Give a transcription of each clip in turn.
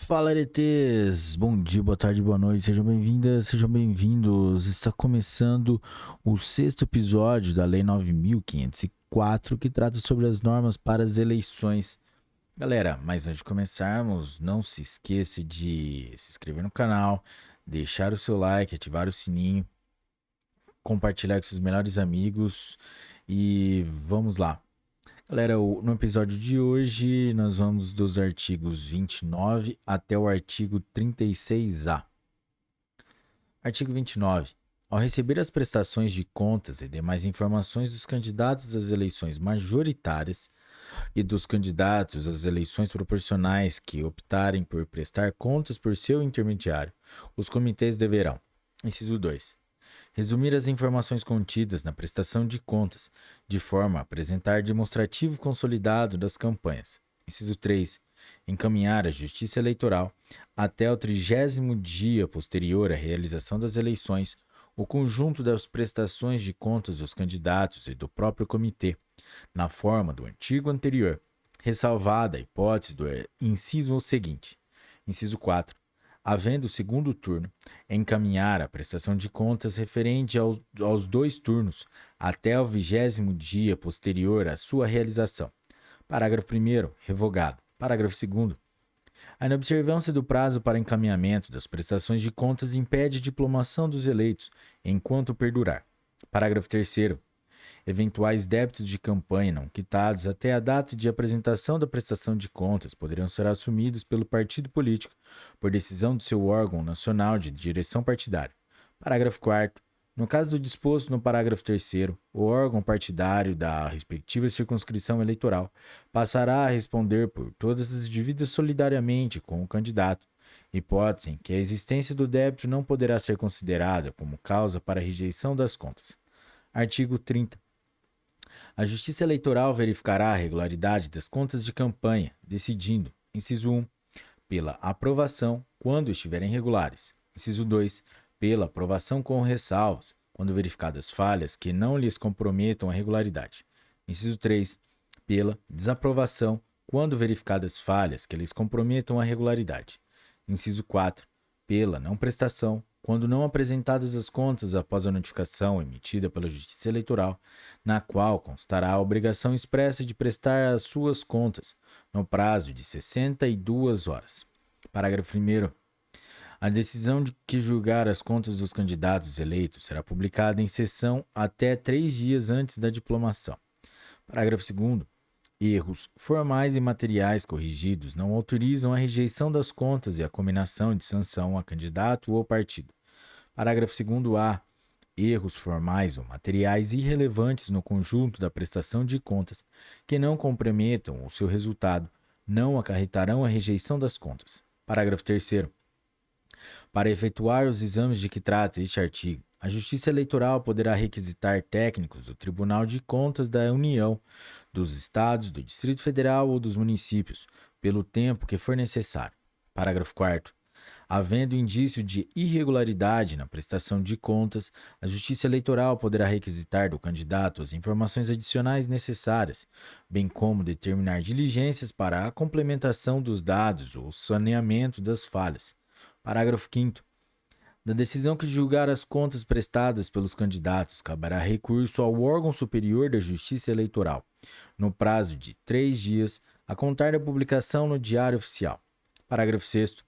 Fala, ETs! Bom dia, boa tarde, boa noite, sejam bem-vindas, sejam bem-vindos. Está começando o sexto episódio da Lei 9.504, que trata sobre as normas para as eleições. Galera, mas antes de começarmos, não se esqueça de se inscrever no canal, deixar o seu like, ativar o sininho, compartilhar com seus melhores amigos e vamos lá. Galera, no episódio de hoje nós vamos dos artigos 29 até o artigo 36A. Artigo 29. Ao receber as prestações de contas e demais informações dos candidatos às eleições majoritárias e dos candidatos às eleições proporcionais que optarem por prestar contas por seu intermediário, os comitês deverão: inciso 2. Resumir as informações contidas na prestação de contas, de forma a apresentar demonstrativo consolidado das campanhas. Inciso 3. Encaminhar à Justiça Eleitoral, até o 30º dia posterior à realização das eleições, o conjunto das prestações de contas dos candidatos e do próprio comitê, na forma do artigo anterior, ressalvada a hipótese do inciso seguinte. Inciso 4. Havendo o segundo turno, encaminhar a prestação de contas referente aos 2 turnos até o 20º dia posterior à sua realização. Parágrafo 1º, revogado. Parágrafo 2º. A inobservância do prazo para encaminhamento das prestações de contas impede a diplomação dos eleitos enquanto perdurar. Parágrafo 3º. Eventuais débitos de campanha não quitados até a data de apresentação da prestação de contas poderão ser assumidos pelo partido político por decisão do seu órgão nacional de direção partidária. Parágrafo 4º. No caso do disposto no parágrafo 3º, o órgão partidário da respectiva circunscrição eleitoral passará a responder por todas as dívidas solidariamente com o candidato, hipótese em que a existência do débito não poderá ser considerada como causa para a rejeição das contas. Artigo 30. A Justiça Eleitoral verificará a regularidade das contas de campanha, decidindo, inciso 1, pela aprovação quando estiverem regulares. Inciso 2, pela aprovação com ressalvas, quando verificadas falhas que não lhes comprometam a regularidade. Inciso 3, pela desaprovação quando verificadas falhas que lhes comprometam a regularidade. Inciso 4, pela não prestação, quando não apresentadas as contas após a notificação emitida pela Justiça Eleitoral, na qual constará a obrigação expressa de prestar as suas contas, no prazo de 62 horas. Parágrafo 1º. A decisão de que julgar as contas dos candidatos eleitos será publicada em sessão até 3 dias antes da diplomação. Parágrafo 2º. Erros formais e materiais corrigidos não autorizam a rejeição das contas e a cominação de sanção a candidato ou partido. Parágrafo 2º-A. Erros formais ou materiais irrelevantes no conjunto da prestação de contas que não comprometam o seu resultado não acarretarão a rejeição das contas. Parágrafo 3º. Para efetuar os exames de que trata este artigo, a Justiça Eleitoral poderá requisitar técnicos do Tribunal de Contas da União, dos Estados, do Distrito Federal ou dos municípios, pelo tempo que for necessário. Parágrafo 4º. Havendo indício de irregularidade na prestação de contas, a Justiça Eleitoral poderá requisitar do candidato as informações adicionais necessárias, bem como determinar diligências para a complementação dos dados ou saneamento das falhas. Parágrafo 5º. Da decisão que julgar as contas prestadas pelos candidatos, caberá recurso ao órgão superior da Justiça Eleitoral, no prazo de 3 dias, a contar da publicação no Diário Oficial. Parágrafo 6º.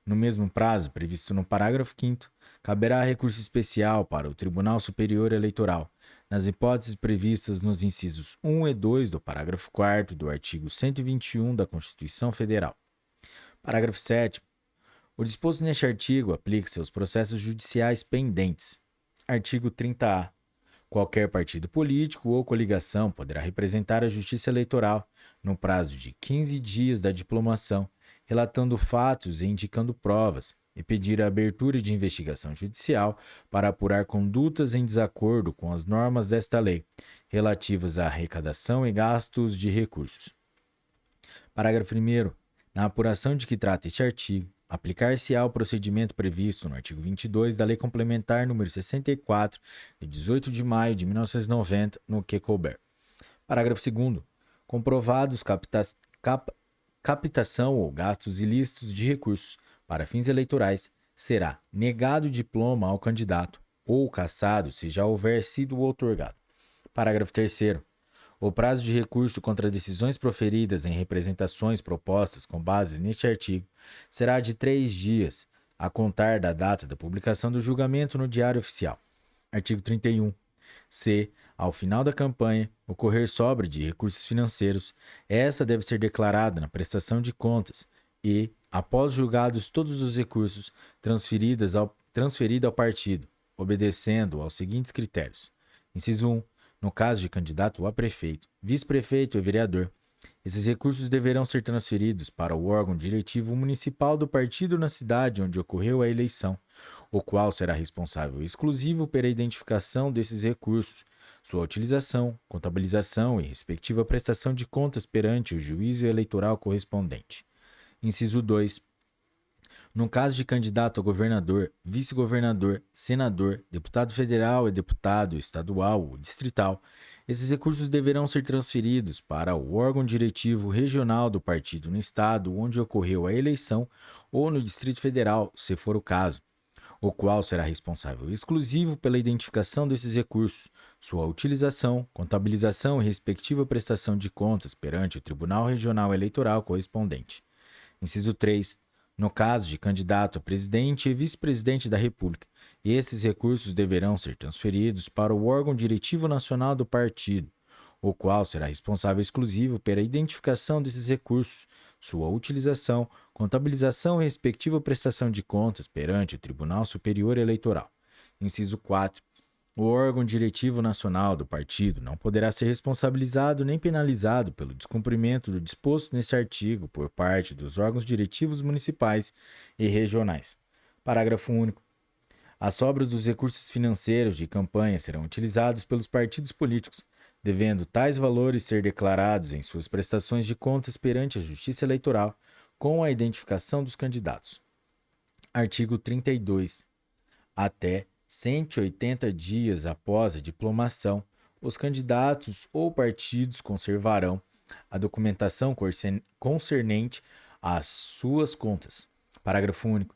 No mesmo prazo previsto no parágrafo 5º, caberá recurso especial para o Tribunal Superior Eleitoral, nas hipóteses previstas nos incisos 1 e 2 do parágrafo 4º do artigo 121 da Constituição Federal. Parágrafo 7º. O disposto neste artigo aplica-se aos processos judiciais pendentes. Artigo 30-A. Qualquer partido político ou coligação poderá representar a Justiça Eleitoral, no prazo de 15 dias da diplomação, relatando fatos e indicando provas, e pedir a abertura de investigação judicial para apurar condutas em desacordo com as normas desta lei, relativas à arrecadação e gastos de recursos. Parágrafo 1º. Na apuração de que trata este artigo, aplicar-se-á o procedimento previsto no artigo 22 da Lei Complementar nº 64, de 18 de maio de 1990, no que couber. Parágrafo 2º. Comprovados captação ou gastos ilícitos de recursos para fins eleitorais, será negado o diploma ao candidato ou cassado se já houver sido outorgado. Parágrafo 3º. O prazo de recurso contra decisões proferidas em representações propostas com base neste artigo será de 3 dias, a contar da data da publicação do julgamento no Diário Oficial. Artigo 31. Se, ao final da campanha, ocorrer sobra de recursos financeiros, essa deve ser declarada na prestação de contas e, após julgados todos os recursos, transferida ao partido, obedecendo aos seguintes critérios. Inciso 1. No caso de candidato a prefeito, vice-prefeito e vereador, esses recursos deverão ser transferidos para o órgão diretivo municipal do partido na cidade onde ocorreu a eleição, o qual será responsável exclusivo pela identificação desses recursos, sua utilização, contabilização e respectiva prestação de contas perante o juízo eleitoral correspondente. Inciso 2. No caso de candidato a governador, vice-governador, senador, deputado federal e deputado estadual ou distrital, esses recursos deverão ser transferidos para o órgão diretivo regional do partido no estado onde ocorreu a eleição ou no Distrito Federal, se for o caso, o qual será responsável exclusivo pela identificação desses recursos, sua utilização, contabilização e respectiva prestação de contas perante o Tribunal Regional Eleitoral correspondente. Inciso 3. No caso de candidato a presidente e vice-presidente da República, esses recursos deverão ser transferidos para o órgão diretivo nacional do partido, o qual será responsável exclusivo pela identificação desses recursos, sua utilização, contabilização e respectiva prestação de contas perante o Tribunal Superior Eleitoral. Inciso 4. O órgão diretivo nacional do partido não poderá ser responsabilizado nem penalizado pelo descumprimento do disposto nesse artigo por parte dos órgãos diretivos municipais e regionais. Parágrafo único. As sobras dos recursos financeiros de campanha serão utilizados pelos partidos políticos, devendo tais valores ser declarados em suas prestações de contas perante a Justiça Eleitoral com a identificação dos candidatos. Artigo 32. Até 180 dias após a diplomação, os candidatos ou partidos conservarão a documentação concernente às suas contas. Parágrafo único.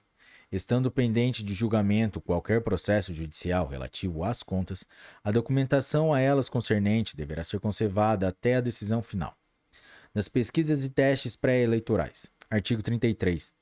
Estando pendente de julgamento qualquer processo judicial relativo às contas, a documentação a elas concernente deverá ser conservada até a decisão final. Das pesquisas e testes pré-eleitorais. Artigo 33.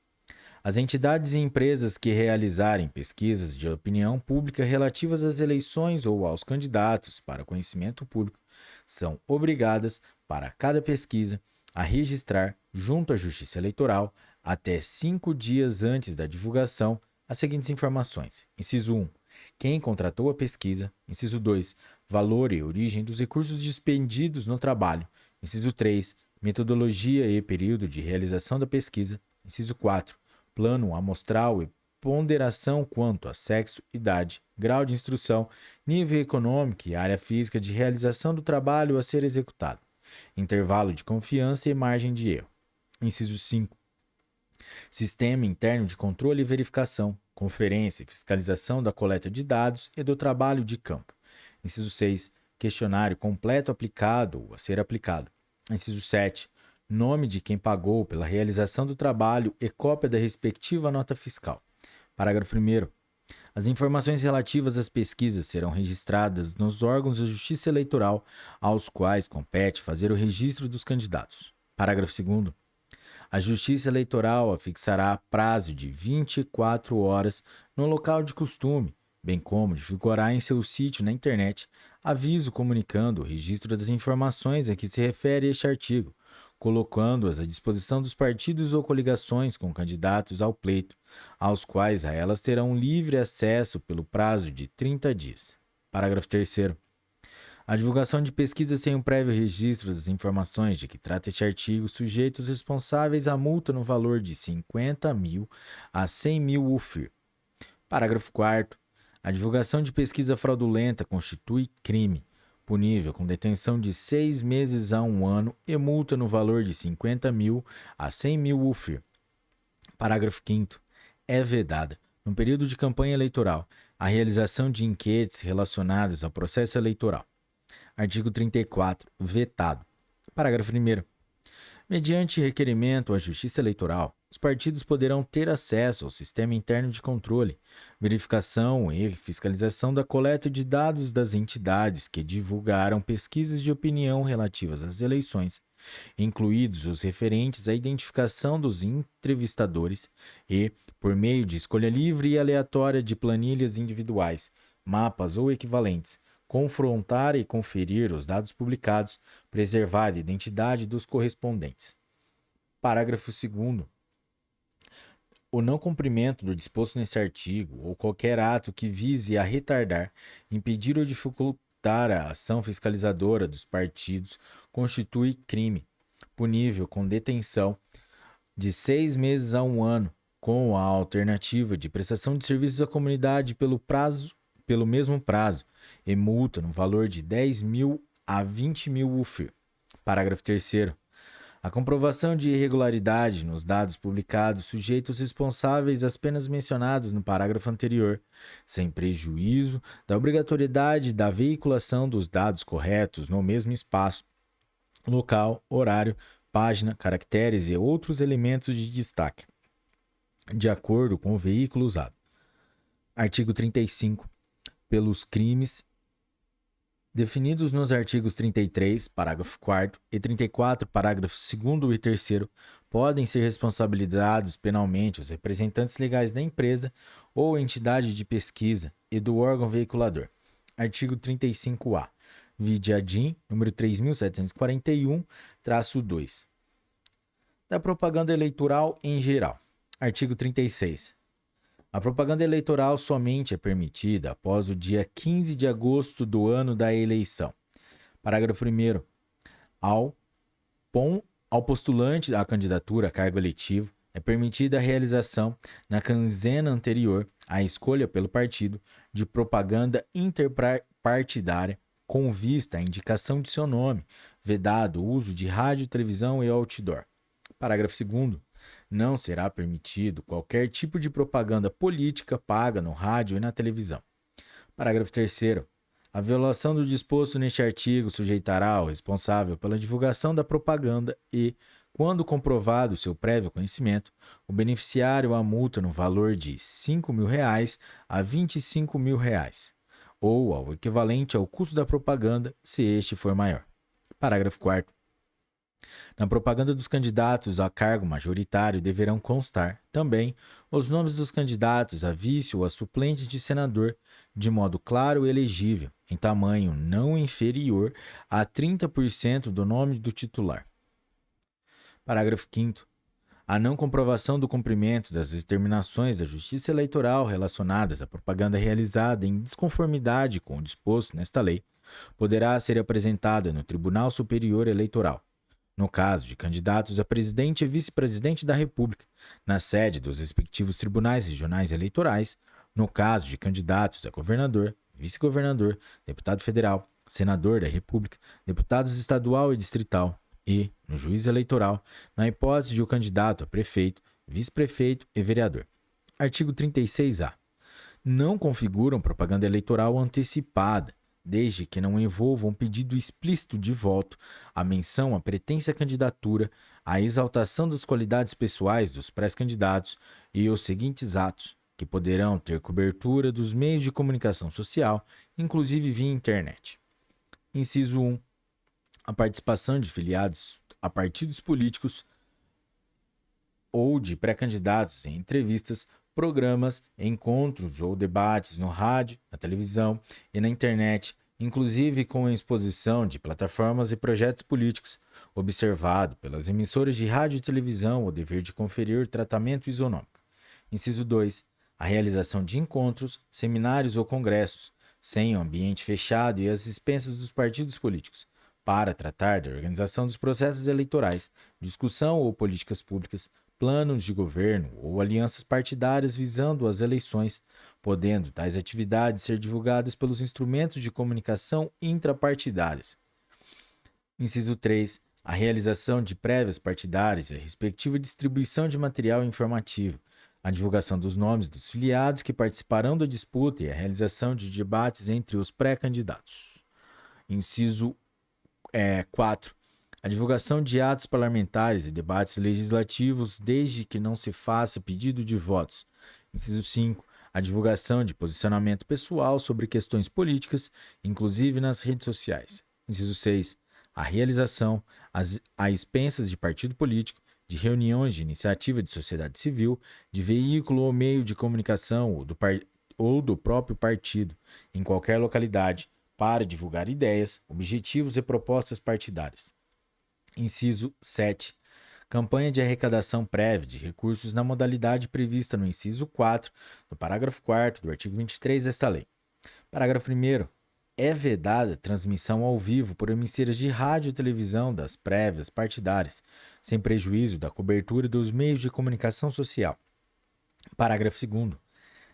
As entidades e empresas que realizarem pesquisas de opinião pública relativas às eleições ou aos candidatos para conhecimento público são obrigadas, para cada pesquisa, a registrar, junto à Justiça Eleitoral, até 5 dias antes da divulgação, as seguintes informações. Inciso 1. Quem contratou a pesquisa. Inciso 2. Valor e origem dos recursos dispendidos no trabalho. Inciso 3. Metodologia e período de realização da pesquisa. Inciso 4. Plano amostral e ponderação quanto a sexo, idade, grau de instrução, nível econômico e área física de realização do trabalho a ser executado, intervalo de confiança e margem de erro. Inciso 5. Sistema interno de controle e verificação, conferência e fiscalização da coleta de dados e do trabalho de campo. Inciso 6. Questionário completo aplicado ou a ser aplicado. Inciso 7. Nome de quem pagou pela realização do trabalho e cópia da respectiva nota fiscal. Parágrafo 1º. As informações relativas às pesquisas serão registradas nos órgãos da Justiça Eleitoral, aos quais compete fazer o registro dos candidatos. Parágrafo 2º. A Justiça Eleitoral afixará prazo de 24 horas no local de costume, bem como divulgará em seu sítio na internet aviso comunicando o registro das informações a que se refere este artigo, colocando-as à disposição dos partidos ou coligações com candidatos ao pleito, aos quais a elas terão livre acesso pelo prazo de 30 dias. Parágrafo 3º. A divulgação de pesquisas sem o prévio registro das informações de que trata este artigo sujeita os responsáveis a multa no valor de 50.000 a 100.000 UFIR. Parágrafo 4º. A divulgação de pesquisa fraudulenta constitui crime, punível com detenção de 6 meses a 1 ano e multa no valor de 50.000 a 100.000 UFIR. Parágrafo 5º. É vedada, no período de campanha eleitoral, a realização de enquetes relacionadas ao processo eleitoral. Artigo 34. Vetado. Parágrafo 1º. Mediante requerimento à Justiça Eleitoral, os partidos poderão ter acesso ao sistema interno de controle, verificação e fiscalização da coleta de dados das entidades que divulgaram pesquisas de opinião relativas às eleições, incluídos os referentes à identificação dos entrevistadores e, por meio de escolha livre e aleatória de planilhas individuais, mapas ou equivalentes, confrontar e conferir os dados publicados, preservar a identidade dos correspondentes. Parágrafo 2º. O não cumprimento do disposto nesse artigo ou qualquer ato que vise a retardar, impedir ou dificultar a ação fiscalizadora dos partidos constitui crime, punível com detenção de 6 meses a 1 ano, com a alternativa de prestação de serviços à comunidade pelo mesmo prazo, e multa no valor de 10 mil a 20 mil UFIR. Parágrafo 3º. A comprovação de irregularidade nos dados publicados sujeita os responsáveis às penas mencionadas no parágrafo anterior, sem prejuízo da obrigatoriedade da veiculação dos dados corretos no mesmo espaço, local, horário, página, caracteres e outros elementos de destaque, de acordo com o veículo usado. Artigo 35. Pelos crimes definidos nos artigos 33, parágrafo 4º e 34, parágrafos 2º e 3º, podem ser responsabilizados penalmente os representantes legais da empresa ou entidade de pesquisa e do órgão veiculador. Artigo 35-A. Vide a DIN, número 3741-2. Da propaganda eleitoral em geral. Artigo 36. A propaganda eleitoral somente é permitida após o dia 15 de agosto do ano da eleição. Parágrafo 1º. Ao postulante à candidatura a cargo eletivo, é permitida a realização, na quinzena anterior à escolha pelo partido, de propaganda interpartidária com vista à indicação de seu nome, vedado o uso de rádio, televisão e outdoor. Parágrafo 2º. Não será permitido qualquer tipo de propaganda política paga no rádio e na televisão. Parágrafo 3º. A violação do disposto neste artigo sujeitará o responsável pela divulgação da propaganda e, quando comprovado seu prévio conhecimento, o beneficiário a multa no valor de R$ 5.000 a R$ 25.000, ou ao equivalente ao custo da propaganda, se este for maior. Parágrafo 4º. Na propaganda dos candidatos a cargo majoritário deverão constar, também, os nomes dos candidatos a vice ou a suplentes de senador, de modo claro e legível, em tamanho não inferior a 30% do nome do titular. Parágrafo 5º. A não comprovação do cumprimento das determinações da Justiça Eleitoral relacionadas à propaganda realizada em desconformidade com o disposto nesta lei poderá ser apresentada no Tribunal Superior Eleitoral, no caso de candidatos a presidente e vice-presidente da República, na sede dos respectivos tribunais regionais eleitorais, no caso de candidatos a governador, vice-governador, deputado federal, senador da República, deputados estadual e distrital e, no juízo eleitoral, na hipótese de o candidato a prefeito, vice-prefeito e vereador. Artigo 36-A. Não configuram propaganda eleitoral antecipada, desde que não envolva um pedido explícito de voto, a menção à pretensa candidatura, a exaltação das qualidades pessoais dos pré-candidatos e os seguintes atos, que poderão ter cobertura dos meios de comunicação social, inclusive via internet. Inciso 1. A participação de filiados a partidos políticos ou de pré-candidatos em entrevistas, programas, encontros ou debates no rádio, na televisão e na internet, inclusive com a exposição de plataformas e projetos políticos, observado pelas emissoras de rádio e televisão o dever de conferir tratamento isonômico. Inciso 2. A realização de encontros, seminários ou congressos, sem o ambiente fechado e às expensas dos partidos políticos, para tratar da organização dos processos eleitorais, discussão ou políticas públicas, planos de governo ou alianças partidárias visando as eleições, podendo tais atividades ser divulgadas pelos instrumentos de comunicação intrapartidárias. Inciso 3. A realização de prévias partidárias e a respectiva distribuição de material informativo, a divulgação dos nomes dos filiados que participarão da disputa e a realização de debates entre os pré-candidatos. Inciso 4. A divulgação de atos parlamentares e debates legislativos, desde que não se faça pedido de votos. Inciso 5. A divulgação de posicionamento pessoal sobre questões políticas, inclusive nas redes sociais. Inciso 6. A realização, a expensas de partido político, de reuniões de iniciativa de sociedade civil, de veículo ou meio de comunicação ou do próprio partido, em qualquer localidade, para divulgar ideias, objetivos e propostas partidárias. Inciso 7. Campanha de arrecadação prévia de recursos na modalidade prevista no inciso 4, no parágrafo 4º do artigo 23 desta lei. Parágrafo 1º. É vedada transmissão ao vivo por emissoras de rádio e televisão das prévias partidárias, sem prejuízo da cobertura dos meios de comunicação social. Parágrafo 2º.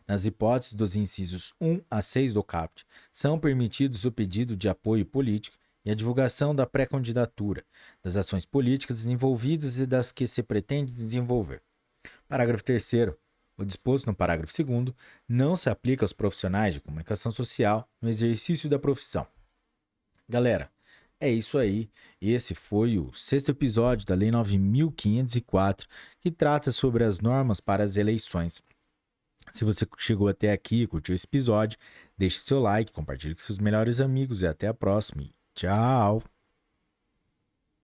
Nas hipóteses dos incisos 1 a 6 do caput, são permitidos o pedido de apoio político e a divulgação da pré-candidatura, das ações políticas desenvolvidas e das que se pretende desenvolver. Parágrafo 3º. O disposto no parágrafo 2º não se aplica aos profissionais de comunicação social no exercício da profissão. Galera, é isso aí. Esse foi o 6º episódio da Lei 9.504, que trata sobre as normas para as eleições. Se você chegou até aqui e curtiu esse episódio, deixe seu like, compartilhe com seus melhores amigos e até a próxima. Tchau!